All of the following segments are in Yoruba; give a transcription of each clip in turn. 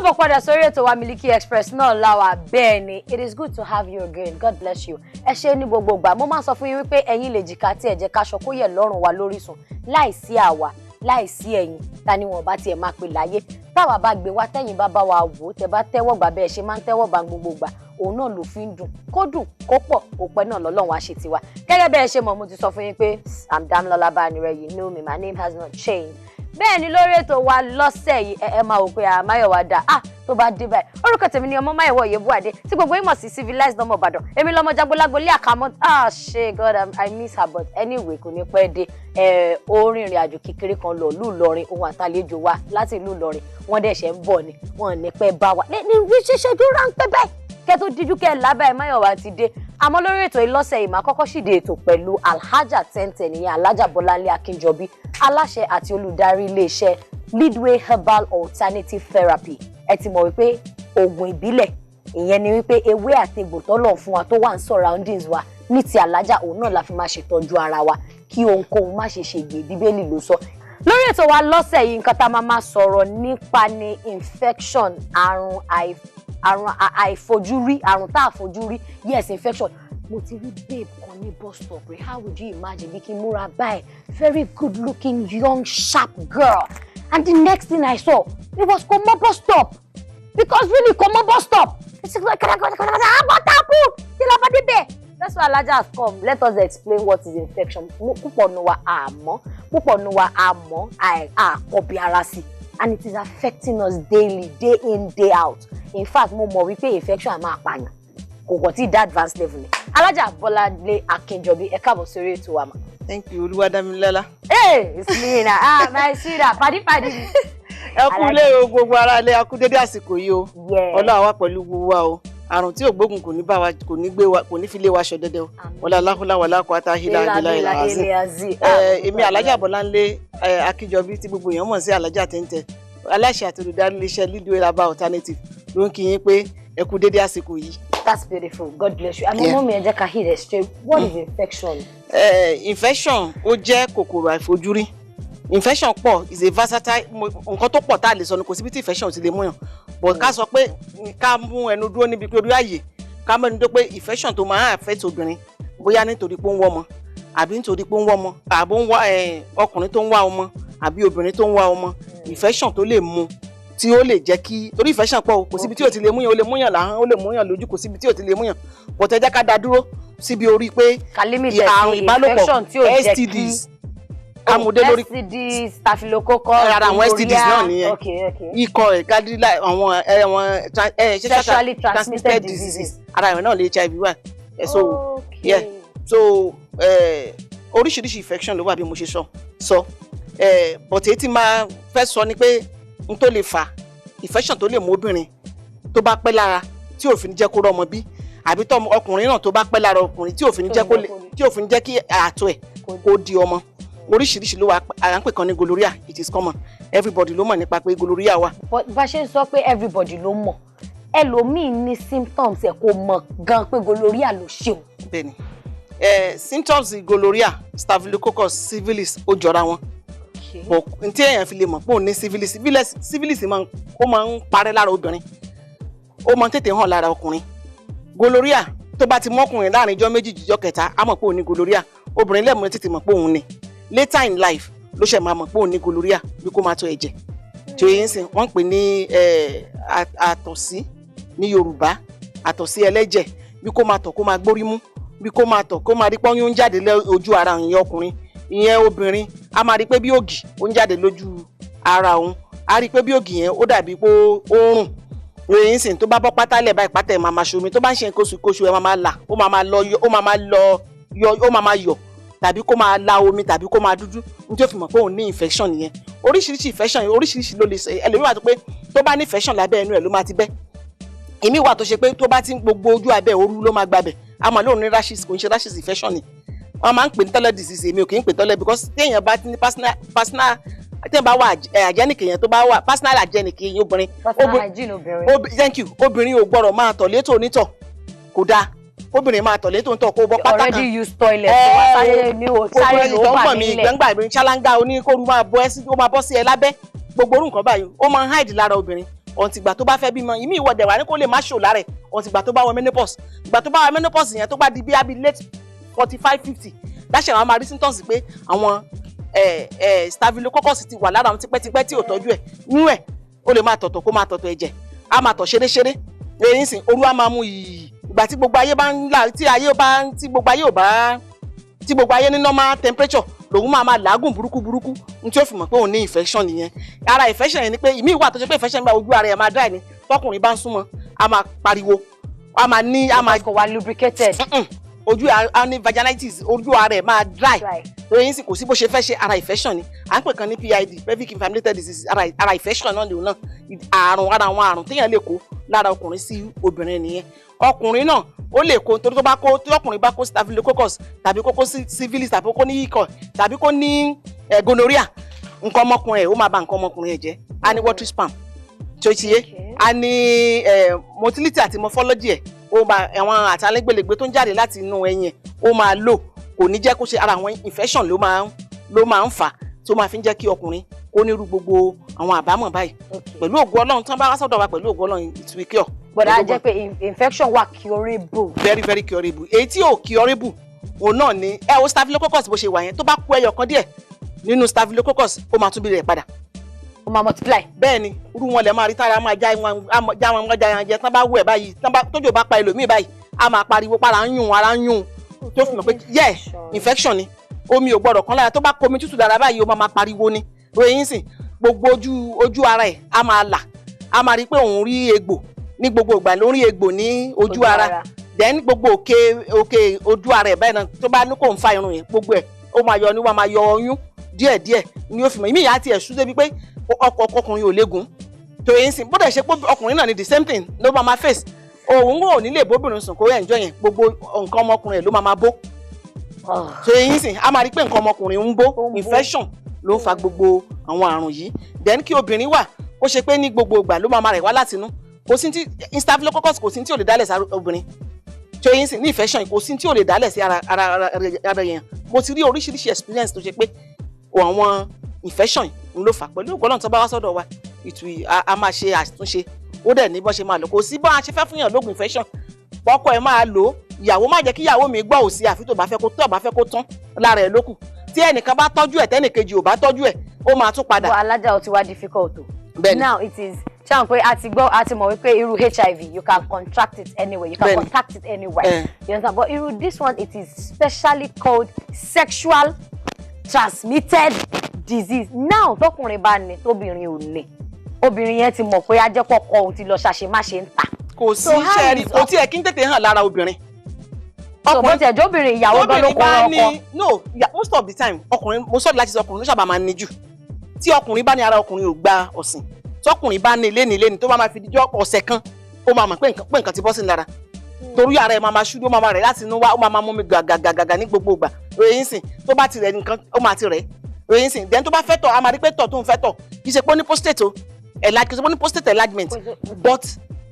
káàbọ̀ padà sórí ètò wa Miliki Express náà láwa bẹ́ẹ̀ ni. It is good to have you again. God bless you. Ẹ ṣé ní gbogbo ìgbà. Mo máa sọ fún yín wípé ẹ̀yin lè jìkà tí ẹ jẹ́ káṣọ kó yẹ lọ́rùn wa lórísun. Láìsí àwa, láìsí ẹ̀yin, ta ni wọ́n bá tiẹ̀ máa pè láyé. Táwa bá gbé wá tẹ́yin bá wa wò, tẹ́ bá tẹ́wọ́ gbà bẹ́ẹ̀ ṣe máa ń tẹ́wọ́ bá gbogbo ìgbà. Òun náà ló fi ń dùn. Kó dùn, kó pọ̀, kó pẹ́ náà lọ́lọ́run wá ṣe tiwa. Gẹ́gẹ́ bẹ́ẹ̀ ṣe mọ̀ mo ti sọ fún yín pé I'm Damlola Banire, you know me, my name has not changed. Bẹ́ẹ̀ ni lórí ètò wa lọ́sẹ̀ yìí ẹ máa wò pé Máyọ̀wá dà tó bá dé báyìí. Orúkọ tèmi ni ọmọ Máyọ̀wá Oyèbúadé tí gbogbo yín mọ̀ sí civilized ọmọ Ìbàdàn. Èmi lọmọ Jagbolágbo lé àkàmọ́ ṣe God I miss her but anyway kò ní pẹ́ dé. Ó rìnrìn àjò kékeré kan lọ ìlú Ìlọrin ohun àtàlejò wa láti ìlú Ìlọrin wọ́n dẹ̀ ṣe ń bọ̀ ni wọ́n ní pẹ́ bá wa. Ní ṣíṣe dúró ráńpẹ́ báyìí kẹ́ tó díjú kẹ́ lábẹ́ Máyọ̀wá ti dé. Àmọ́ lórí ètò ìlọ́sẹ̀ yìí máa kọ́kọ́ ṣìdè ètò pẹ̀lú Alhaja 1010 ìyẹn Alhaja Bọ́láńlé Akínjọbí aláṣẹ àti olùdarí iléeṣẹ́ Leadway Herbal Alternative Therapy. Ẹ ti mọ̀ wípé oògùn ìbílẹ̀ ìyẹn ni wípé ewé àti egbò tọ́lọ̀ fún wa tó wà ń surroundings wa ní ti Alhaja òun náà la fi máa ṣètọ́jú ara wa kí ohunkóhun má ṣe ṣègbè Bíbélì ló sọ. Lórí ètò wa lọ́sẹ̀ yìí nǹkan tá a máa sọ̀rọ̀ nípa ni infection àrùn àìfojúrí àrùn tá a fojúrí yes infection. Mo ti rí babe kan ní bus stop rẹ̀ how would you imagine bí kí n múra báyìí very good looking young sharp girl and the next thing I saw it was Komo bus stop because really Komo bus stop it's like what happened till I body there. That's why Alhaja has come. Let us explain what is infection. Púpọ̀ nu wa àmọ́ àkọ́bí ara sí and it is affecting us daily day in day out. In fact mo mọ̀ wípé infection á máa pààyàn kò kò tí dá advanced level ni. Alhaja Bọ́láńlé Akínjọbí ẹ káàbọ̀ sórí ètò wa ma. Thank you Olúwadámilọ́lá. Hey, it's me na. My sweetheart, padi. Ẹ kú lé o gbogbo ara lé a kú dédé àsìkò yìí o. Ọlọ́run wà pẹ̀lú gbogbo wa o. Àrùn tí ò gbógun kò ní bá wa kò ní gbé wa kò ní fi lé wa ṣọ dédé o. Wala lahula wala quwata illa billahi. Èmi Alhaja Bọ́láńlé Akínjọbí tí gbogbo èèyàn mọ̀ sí Alhaja 1010. Aláṣẹ àti olùdarí iléeṣẹ́ Leadway Herbal Alternative ló ń kí yín pé ẹ kú dédé àsìkò yìí. That's beautiful. God bless you. Àmọ́ mọ́mí ẹ jẹ́ ká hit it straight. What is infection? Infection ó jẹ́ kòkòrò àìfojúrí. Infection pọ̀ is a versatile nǹkan tó pọ̀ tá a lè sọ ni kò síbi tí infection ti lè mú yàn. But ká sọ pé ká mú ẹnu dúró níbi pé orí ààyè ká mẹ́nu tó pé infection tó máa affect obìnrin bóyá nítorí pé ó ń wọ́ ọmọ àbí nítorí pé ó ń wọ́ ọmọ àbí ó ń wá ọkùnrin tó ń wá ọmọ àbí obìnrin tó ń wá ọmọ infection tó lè mú tí ó lè jẹ́ kí torí infection pọ̀ kò síbi tí ò ti lè múyàn ó lè múyàn láhán ó lè múyàn lójú kò síbi tí ò ti lè múyàn but ẹ jẹ́ ká dá dúró síbi orí pé àrùn ìbálòpọ̀ STDs amúdé lórí STDs staphylococcus ara àwọn STDs náà nìyẹn ikọ̀ gádílà àwọn sexually transmitted diseases ara ìwé náà lè HIV wà so oríṣiríṣi infection ló wà bí mo ṣe sọ but èyí tí máa fẹ́ sọ ni pé n tó lè fà infection tó lè mú obìnrin tó bá pẹ́ lára tí ò fi ní jẹ́ kó rọ́mọ bí àbí tó ọkùnrin náà tó bá pẹ́ lára ọkùnrin tí ò fi ní jẹ́ kí àtọ̀ ẹ̀ kó di ọmọ oríṣiríṣi ló wà à ń pè kan ní gonorrhea it is common everybody ló mọ̀ nípa pé gonorrhea wà. bá ṣe ń sọ pé everybody ló mọ̀ ẹlòmíì ní symptoms ẹ̀ kò mọ̀ gan pé gonorrhea ló ṣe o. Bẹ́ẹ̀ni symptoms gonorrhea staphylococcus syphilis ó jọra wọn but n tí èèyàn fi lè mọ̀ pé òun ní syphilis ó máa ń parẹ́ lára obìnrin ó máa ń tètè hàn lára ọkùnrin gonorrhea tó bá ti mọ́kùnrin láàrin ijọ́ méjì jíjọ́ kẹta á mọ̀ pé òun ní gonorrhea obìnrin lẹ́mọ̀ tètè mọ̀ pé òun ní later in life ló ṣe máa mọ̀ pé òun ní gonorrhea bí kò máa tó ẹ̀jẹ̀ tí ó yẹn sìn wọ́n ń pè ní àtọ̀sí ní Yorùbá àtọ̀sí ẹlẹ́jẹ̀ bí kò máa tọ̀ kó máa gbórí mú bí kò máa tọ̀ kó máa rí pọ́nyún jáde lójú ara ìyẹn ọkùnrin ìyẹn obìnrin a máa rí pé bí ògì ó ń jáde lójú ara òun a rí pé bí ògì yẹn ó dàbí pé ó rùn ròyìn sìn tó bá bọ́ pátálẹ̀ báyìí pátá ẹ̀ máa máa ṣomi tó bá ń ṣe kóṣù ẹ̀ máa máa là ó máa máa yọ̀ tàbí kó máa la omi tàbí kó máa dúdú ní tí ó fi mọ̀ pé òun ní infection nìyẹn oríṣiríṣi infection oríṣiríṣi ló lè ṣe ẹlòmíì wà tó pé tó bá ní infection lábẹ́ ẹnu ẹ̀ ló máa ti bẹ́ ìmí wà tó ṣe pé tó bá ti gbogbo ojú abẹ́ òru ló máa gbabẹ̀ àmọ́ lóun ní rashes kò ń ṣe rashes infection ni wọ́n máa ń pè ní toilet disease èmi ò kì í pè toilet because téèyàn bá ti ní personal téèyàn bá wà hygienic yẹn tó bá wà personal hygienic yẹn obìnrin thank you obìnrin ò gbọ́dọ̀ máa tọ̀ létò onítọ̀ kò dáa obìnrin máa tọ̀ létò onítọ̀ kó bọ́ pátá kan already used toilet tó wá sáré ló bà mí lẹ̀ gbẹ̀ngbà ìbìrin ṣáláńgá oníkóru máa bọ́ sí ẹ lábẹ́ gbogbo orú nǹkan báyìí ó máa ń hide lára obìnrin ọ̀ǹtì ìgbà tó bá fẹ́ bímọ ìmí ìwọ dẹ̀wà ní kó lè má ṣò lára ẹ̀ ọ̀ǹtì ìgbà tó bá wọ menopause ìgbà tó bá wọ menopause yẹn tó bá di bí abi late 45-50 láṣẹ àwọn máa rí symptoms pé àwọn staphylococcus ti wà lára àwọn tipẹ́tipẹ́ tí ò tọ́jú ẹ̀ nínú ẹ̀ ó lè máa tọ̀tọ̀ kó máa tọ̀tọ̀ ẹ̀jẹ̀ á máa tọ̀ ṣeréṣeré èyí sìn orú á máa mú yìí ìgbà tí gbogbo ayé bá ń là tí gbogbo ayé ní normal temperature lòun máa làágùn burúkú ní tí ó fi mọ̀ pé òun ní infection nìyẹn ara infection yẹn ni pé ìmí ìwà tó ṣe pé infection gba ojú ara ẹ̀ máa dry ni tọkùnrin bá ń súnmọ́ á máa pariwo á máa kò wá lubricated ojú á ní vaginitis ojú ara ẹ̀ máa dry lóyún sì kò sí bó ṣe fẹ́ ṣe ara infection ni à ń pè kan ní PID pelvic inflammatory disease ara infection náà lòun náà àrùn ara àwọn àrùn téèyàn lè kó lára ọkùnrin sí obìnrin nìyẹn ọkùnrin náà ó lè kó torí tí ọkùnrin bá kó staphylococcus tàbí kó syphilis tàbí kó ní ikọ̀ tàbí kó ní gonorrhea nǹkan ọmọkùnrin ẹ̀ ó máa ba nǹkan ọmọkùnrin ẹ̀ jẹ́ a ní watery sperm tó ti yé a ní motility àti morphology ẹ̀ ó máa àwọn àtàlẹ́gbẹ̀lẹ́gbẹ̀ tó ń jáde láti inú ẹyin ẹ̀ ó máa lò kò ní jẹ́ kó ṣe ara àwọn infection ló máa ń fà tó máa fi ń jẹ́ kí ọkùnrin kó nírú gbogbo àwọn àbámọ̀ báyìí pẹ̀lú ògo Ọlọ́run tán bá wá sọ́dọ̀ wa pẹ̀lú ògo Ọlọ́run it will cure. But a jẹ́ pé infection wà curable. Very very curable èyí tí ò curable òun náà ni o staphylococcus bó ṣe wà yẹn tó bá kú ẹyọ kan díẹ̀ nínú staphylococcus ó máa tún bí rẹ̀ padà. Ó máa multiply. Bẹ́ẹ̀ ni irú wọn lẹ̀ máa rí tára máa já wọn jẹ tán bá wù ẹ̀ báyìí tójò bá pa ẹlòmíì báyìí a máa pariwo para ń yún ara ń yún tó fi mọ̀ pé infection ni omi ò gbọ́dọ̀ kan lára tó bá komi tútù dára báyìí ó máa pariwo ni ròyìn sìn gbogbo ojú ara ẹ̀ a máa là a máa rí pé òun rí egbò ní gbogbo ìgbà ló rí egbò ní ojú ara then gbogbo òkè ojú ara ẹ̀ báyìí náà tó bá ní kò ń fa irun yẹn gbogbo ẹ̀ ó máa yọ ní wọ́n máa yọ ọyún díẹ̀díẹ̀ ni ó fi mọ̀ ìmí ìyá àti ẹ̀ṣú débi pé ọkùnrin ò léegun tó yẹn sìn bó dẹ̀ ṣe pé ọkùnrin náà ni the same thing ló máa face òun ò ní lè bóbìnrin sùn kó enjoy yẹn gbogbo nǹkan ọmọkùnrin ẹ̀ ló máa bó tó yẹn sìn a máa rí pé nǹkan ọmọkùnrin ń bó infection ló ń fa gbogbo àwọn àrùn yìí then kí obìnrin wà ó ṣe pé ní gbogbo ìgbà ló máa rẹ̀ wá látinú kò sí tí staphylococcus kò sí tí ò lè dálẹ̀ sí obìnrin tó yẹn sìn ní infection kò sí tí ò lè dálẹ̀ sí ara yẹn mo ti rí oríṣiríṣi experience tó ṣe pé àwọn infection ń ló fà pẹ̀lú ògbọ́n náà tó bá wá sọ́dọ̀ wa a máa ṣe àtúnṣe ó dẹ̀ ní bọ́n ṣe máa lò kò sí bọ́n a ṣe fẹ́ fún yàn lóògùn infection ọkọ ẹ̀ máa lò ó ìyàwó má jẹ́ kí ìyàwó mi gbọ́ òsì àfi tó bá fẹ́ kó tán lára ẹ̀ lókù tí ẹnìkan bá tọ́jú ẹ̀ tẹ́nìkejì ò bá tọ́jú ẹ̀ ó máa tún padà. bọ́ alájà ó ti wá difficult o. bẹ́ẹ̀ni now it is ṣáà pé a ti mọ̀ wípé irú HIV you can contract it anywhere you can contact it anywhere you understand but irú this one it is specially called sexual transmitted disease now tọkùnrin bá ní tóbìnrin ò ní obìnrin yẹn ti mọ̀ pé ajẹ́pọ̀kọ òun ti lọ ṣàṣemáṣe ń tà. kò sí iṣẹ́ rí kò tí ẹ̀ kí n tètè hàn lára obìnrin. ọkùnrin tẹ̀jọ́ obìnrin ìyàwó gan ló kọ́ ọkọ. no most of the time ọkùnrin mo sọ̀rọ̀ láti sọ ọkùnrin ló sábà máa ń ní jù tí ọkùnrin bá ní ara ọkùnrin ò gba ọ̀sìn tí ọkùnrin bá ní léni tó bá máa fi dijọ́ ọ̀sẹ̀ kan ó máa mọ̀ pé nǹkan ti bọ́ sí lára torí ara ẹ̀ máa ṣú ó máa rẹ̀ láti inú wá ó máa mú mi gàgàgàgà ní gbogbo ìgbà ròyìn sìn tó bá ti rẹ̀ nǹkan ó máa ti rẹ̀ ròyìn sìn then tó bá fẹ́ tọ̀ a máa rí pé tọ̀ tó ń fẹ́ tọ̀ kì í ṣe pé ó ní prostate o kì í ṣe pé ó ní prostate enlargement but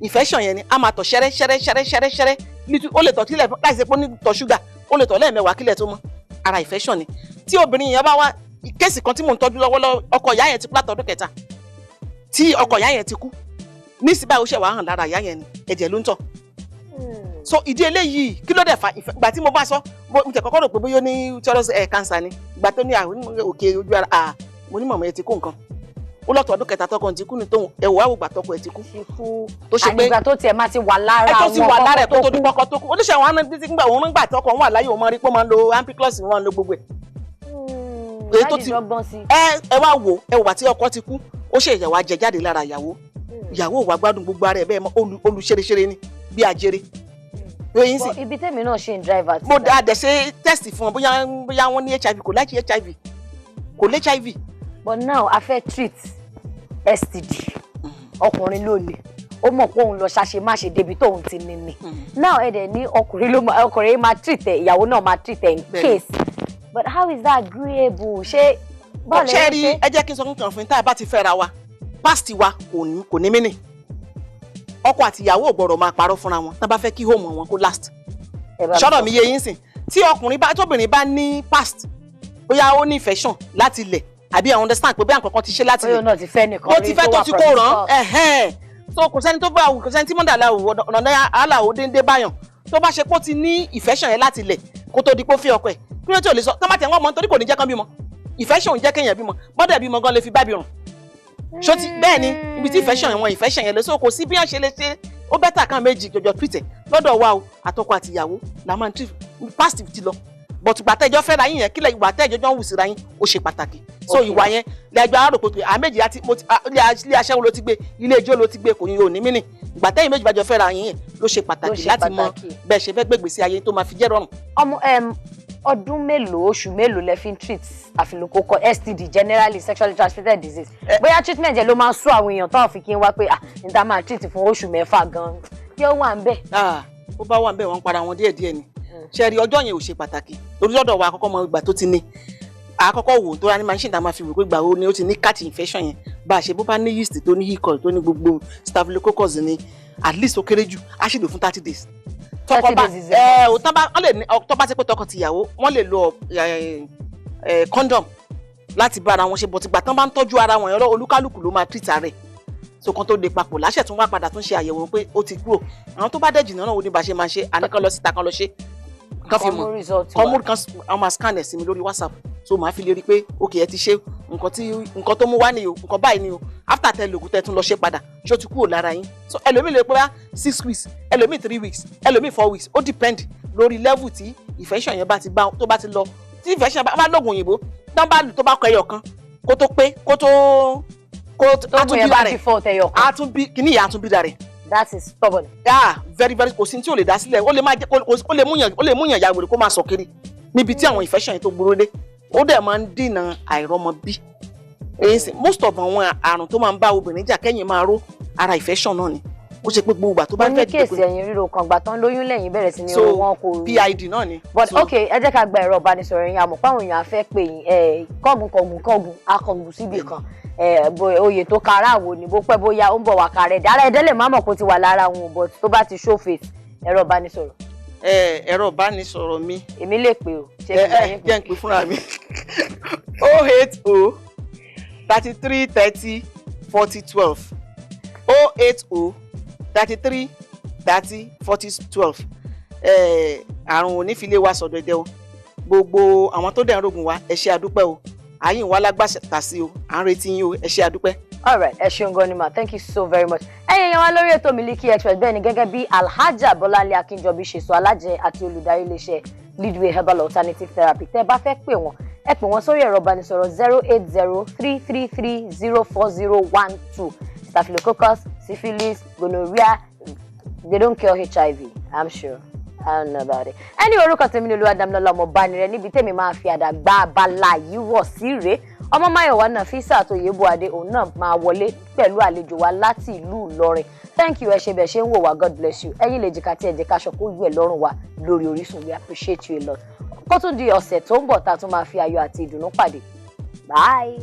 infection yẹn ni a máa tọ̀ ṣẹ́rẹ́ ó lè tọ̀ kílẹ̀ láì ṣe pé ó ní tọ̀ ṣúgà ó lè tọ̀ lẹ́ẹ̀mẹwàá kílẹ̀ tó mọ́ ara infection ni tí obìnrin yẹn bá wá kéèsì kan tí mò ń tọ́jú lọ́wọ́lọ́wọ́ ọkọ ìyá yẹn ti kú látọdún kẹta tí ọkọ ìyá yẹn ti kú nísìnyí báyìí ó ṣẹ̀ wá hàn lára ìyá yẹn ni ẹ̀jẹ̀ ló ń tọ̀ so ìdí eléyìí kí ló dẹ̀ fa ìgbà tí mo bá sọ mo tẹ̀ kọ́kọ́ rò pé bóyá ó ní uterus cancer ni ìgbà tó ní òkè ojú ara mo ní mọ̀mọ́ ẹ ti kú nǹkan ó lọ́tọ̀ ọdún kẹta tọkọ ti kú ní tóun ẹ̀wọ̀ àwògbà tọkọ ẹ ti kú tó ṣe pé àgbà tó tiẹ̀ máa ti wà lára àwọn ọkọ tó kú tó kú oníṣẹ́ àwọn àna títí gbà òun gbà tọkọ wà láyé òun máa rí pé ó máa ń lo ampiclox wọn lo gbogbo ẹ̀. èyí tó ti ẹ wá wò ẹ wà tí ọkọ ti kú ó ṣe ìyàwó ajẹ jáde lára ìyàwó wà gbádùn gbogbo ara ẹ bẹ́ẹ̀ olùṣeréṣeré ni bí ajere. ibi tẹ́mi náà ṣe ń driver. mo dá dẹ̀ ṣe test fún ọ bóyá wọ́n ní HIV kò láti HIV kò lé HIV. but now a fẹ́ treat STD ọkùnrin ló lè ó mọ̀ pé òun lọ ṣàṣemáṣe débi tóun ti ní ni now ẹ dẹ̀ ní ọkùnrin máa treat ẹ ìyàwó náà máa treat ẹ in case but how is that agreeable ṣé bọ́ọ̀lù ẹ ṣe. ẹ jẹ́ kí n sọ nǹkan fún yín tá a bá ti fẹ́ra wa past wa kò ní mínì ọkọ àti ìyàwó ò gbọ́dọ̀ máa parọ́ fúnra wọn tá bá fẹ́ kí home wọn kó last ṣọ́dọ̀ mi yé yín sìn tí tóbìnrin bá ní past bóyá ó ní infection láti ilẹ̀ àbí I understand pé bí àǹkankan ti ṣe láti ilẹ̀ ó ti fẹ́ nìkan ó ti fẹ́ tó ti kó ràn so kò sẹ́ni tó bá kò sẹ́ni tí mọ́dà aláwọ̀ ọ̀nà aláwọ̀ déńdé báyàn tó bá ṣe pé ó ti ní ìfẹ́sàn yẹn láti lẹ̀ kó tó di pé ó fi ọkọ ẹ̀ kí ló tí ò lè sọ tó má tẹ̀ wọ́n mọ́ nítorí kò ní jẹ́ kán bímọ ìfẹ́sàn ò ń jẹ́ kéèyàn bímọ mọ́dà bímọ gan lè fi bábí rùn ṣó ti bẹ́ẹ̀ ni ibi tí ìfẹ́sàn yẹn wọn ìfẹ́sàn yẹn lè so kò sí bí wọ́n ṣe lè ṣe ó bẹ́tà kan méjì jọjọ pìtẹ̀ lọ́dọ̀ wa o àtọkọ àtìyàwó la máa ń tì past ti lọ but ìgbà tẹ́jọ́ fẹ́ra yín yẹn kílẹ̀ ìgbà tẹ́jọ́ jọ ń wù síra yín ó ṣe pàtàkì so ìwà yẹn lẹ́jọ́ àárò pé àméjì àti ilé aṣẹ́wó ló ti gbé ilé ijó ló ti gbé kò ní òní mínì ìgbà tẹ́yìn méjì bá jọ fẹ́ra yín yẹn ló ṣe pàtàkì láti mọ bẹ́ẹ̀ ṣe fẹ́ gbégbèsè ayé tó máa fi jẹ́ rọrùn. ọmọ ọdún mélòó oṣù mélòó lẹ fi ń treat àfìlókòkò STD generally sexually transmitted disease bóyá treatment yẹn ló máa ń sún àwọn èèyàn tó fi kí n wá pé níta máa treat fún oṣù 6 gan yóò wà ń bẹ̀. ó bá wà ń bẹ̀ wọ́n ń para wọn díẹ̀díẹ̀ ni ṣẹ́ẹ̀rí ọjọ́ yẹn ò ṣe pàtàkì torí lọ́dọ̀ wa àkọ́kọ́ mọ ìgbà tó ti ní àkọ́kọ́ wò tó rà ní machine tá a máa fi wò pé ìgbà wo ni ó ti ní cat infection yẹn bá a ṣe bó bá ní yeast tó ní hiccup tó ní gbogbo staphylococcus ni at least ó kéré jù á ṣì lò fún 30 days. 30 days is tó bá ti pé tọkọ tìyàwó wọ́n lè lo condom láti bá ara wọn ṣe bọ̀tìgbà tán bá ń tọ́jú ara wọn ẹ̀rọ olúkálùkù ló máa treat ara ẹ̀ so kan tó de papọ̀ láṣẹ tún wá padà tún ṣe àyẹ̀wò pé ó ti kúrò àwọn tó bá dẹ̀ jìnnà náà ó ní bá ṣe máa ṣe àníkan lọ síta kan lọ ṣe kan fi mọ̀ kọ́mú kan àwọn máa scan ẹ̀ sí mi lórí WhatsApp so màá fi lè rí i pé ok ẹ ti ṣe nǹkan tó mú wá ni o nǹkan báyìí ni o after tẹ lògùn tẹ tún lọ ṣe padà ṣó ti kúrò lára yín so ẹlòmíì lè pé 6 weeks ẹlòmíì 3 weeks ẹlòmíì 4 weeks ó depend lórí level tí infection yẹn bá ti bá tó bá ti lọ tí infection bá lóògùn òyìnbó tán bá lù tó bá kọ ẹyọ kan kó tó pé kó àtúnbí kìíní ìyá àtúnbí dà rẹ̀. That is stubborn. Very very kò sí tí ò lè dá sílẹ̀ ó lè múyàn ya wèrè kó máa sọ kiri níbi tí àwọn infection yẹn tó gbúrò dé ó dẹ̀ máa ń dènà àìrọ́mọbí most of àwọn àrùn tó máa ń bá obìnrin jà kẹ́yìn máa ró ara infection náà ni ó ṣe pé gbogbo ìgbà tó bá fẹ́ dìde pé kéèsì ẹ̀yìn ríro kan gbà tán lóyún lẹ́yìn bẹ̀rẹ̀ sí ní wọn kò rí PID náà ni. but okay ẹ jẹ́ ká gba ẹ̀rọ ìbánisọ̀rọ̀ yẹn àmọ́ páwọn èèyàn á fẹ́ pè yín kọ́gùn akọ̀gùn síbì kan oyè tó kára àwò ni bó pẹ́ bóyá ó ń bọ̀ wá kárẹ̀ dára ẹ̀dẹ́ lè má mọ̀ kó ti wà lára wọn but tó bá ti show face ẹ̀rọ ìbánisọ̀rọ̀. ẹ̀rọ ìbánisọ̀rọ̀ mi. èmi lè pè o. jẹ́ ń pè fúnra mi 080 33 30 40 12 080 33 30 40 12 àrùn onífilé wa sọ̀dọ̀ ẹ̀dẹ̀ o gbogbo àwọn tó dẹ̀ ń rògùn wa ẹ ṣé àdúpẹ́ o àyìn wa lágbàtà sí o à ń retí yín o ẹ ṣé àdúpẹ́. all right ẹ ṣeun gan ni ma thank you so very much. ẹ̀yin yẹn wá lórí ètò Miliki Express bẹ́ẹ̀ ni gẹ́gẹ́ bí Alhaja Bọ́láńlé Akínjọbí ṣe sọ alájẹ àti olùdarí iléeṣẹ́ Leadway Herbal Alternative Therapy tẹ́ bá fẹ́ pè wọ́n ẹ pè wọ́n sórí ẹ̀rọ ìbánisọ̀rọ̀ 08033304012 staphylococcus syphilis gonorrhea they don't cure HIV I'm sure. I don't know about it. Ẹni orúkọ tèmi ni Olúwadámilọ́lá ọmọ Bánirẹ níbi tèmi máa fi àdàgbà abala yìí wọ̀ sí rèé. Ọmọ Máyọ̀wá Nàfísà tó Yébùadé òun náà máa wọlé pẹ̀lú àlejò wa láti ìlú Ìlọrin. Thank you ẹ ṣé bẹ́ẹ̀ ṣe ń wò wá God bless you. Ẹ̀yin lè jìkà tí ẹ jẹ́ ká aṣọ kó yẹ lọ́rùn wa lórí Orísun we appreciate you a lot. Kó tún di ọ̀sẹ̀ tó ń bọ̀ tá a tún máa fi ayọ̀ àti ìdùnnú pàdé. Bye.